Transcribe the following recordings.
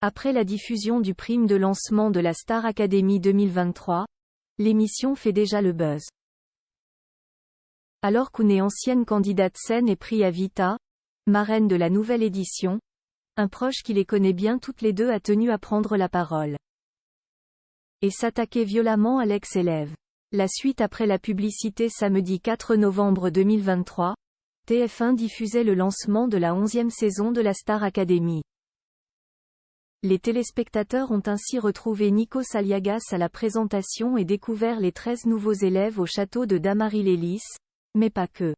Après la diffusion du prime de lancement de la Star Academy 2023, l'émission fait déjà le buzz. Alors qu'une ancienne candidate scène est prise à Vita, marraine de la nouvelle édition, un proche qui les connaît bien toutes les deux a tenu à prendre la parole et s'attaquer violemment à l'ex-élève. La suite après la publicité. Samedi 4 novembre 2023, TF1 diffusait le lancement de la 11e saison de la Star Academy. Les téléspectateurs ont ainsi retrouvé Nikos Aliagas à la présentation et découvert les 13 nouveaux élèves au château de Dammarie-les-Lys, mais pas que.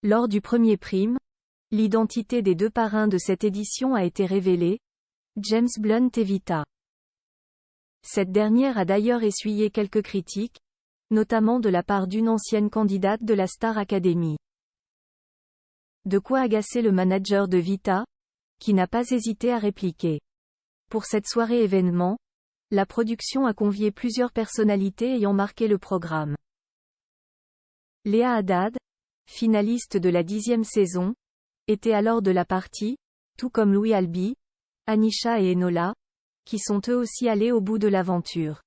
Lors du premier prime, l'identité des deux parrains de cette édition a été révélée, James Blunt et Vita. Cette dernière a d'ailleurs essuyé quelques critiques, notamment de la part d'une ancienne candidate de la Star Academy. De quoi agacer le manager de Vita, qui n'a pas hésité à répliquer. Pour cette soirée événement, la production a convié plusieurs personnalités ayant marqué le programme. Léa Haddad, finaliste de la 10e saison, était alors de la partie, tout comme Louis Albi, Anisha et Enola, qui sont eux aussi allés au bout de l'aventure.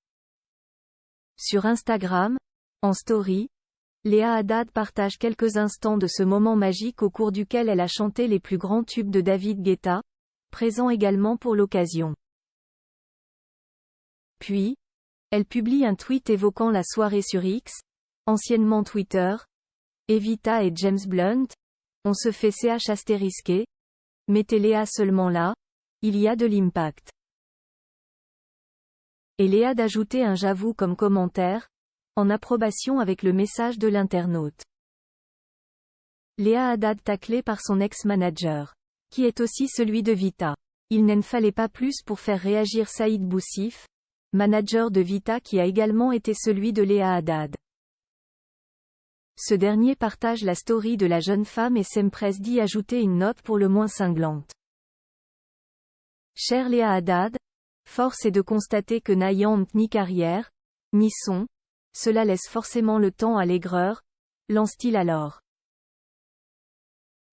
Sur Instagram, en story, Léa Haddad partage quelques instants de ce moment magique au cours duquel elle a chanté les plus grands tubes de David Guetta, présent également pour l'occasion. Puis, elle publie un tweet évoquant la soirée sur X, anciennement Twitter, et Vita et James Blunt, on se fait ch***, mettez Léa seulement là, il y a de l'impact. Et Léa d'ajouter un j'avoue comme commentaire, en approbation avec le message de l'internaute. Léa Haddad taclée par son ex-manager, qui est aussi celui de Vita. Il n'en fallait pas plus pour faire réagir Saïd Boussif, manager de Vita qui a également été celui de Léa Haddad. Ce dernier partage la story de la jeune femme et s'empresse d'y ajouter une note pour le moins cinglante. Chère Léa Haddad, force est de constater que n'ayant ni carrière, ni son, cela laisse forcément le temps à l'aigreur, lance-t-il alors.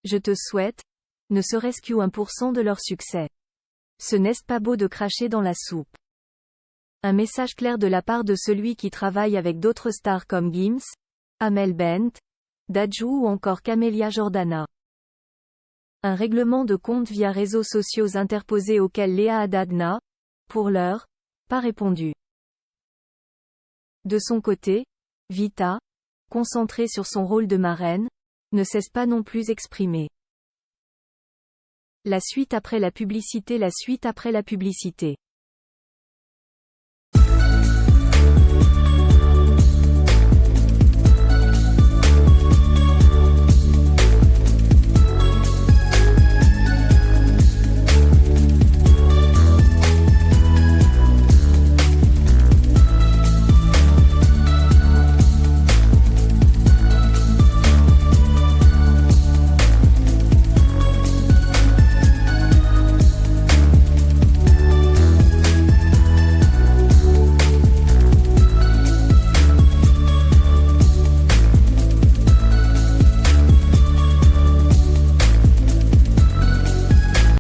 Je te souhaite, ne serait-ce qu'1% de leur succès. Ce n'est pas beau de cracher dans la soupe. Un message clair de la part de celui qui travaille avec d'autres stars comme Gims, Amel Bent, Dadju ou encore Camélia Jordana. Un règlement de compte via réseaux sociaux interposés auquel Léa Haddad n'a, pour l'heure, pas répondu. De son côté, Vita, concentrée sur son rôle de marraine, ne cesse pas non plus exprimer. La suite après la publicité.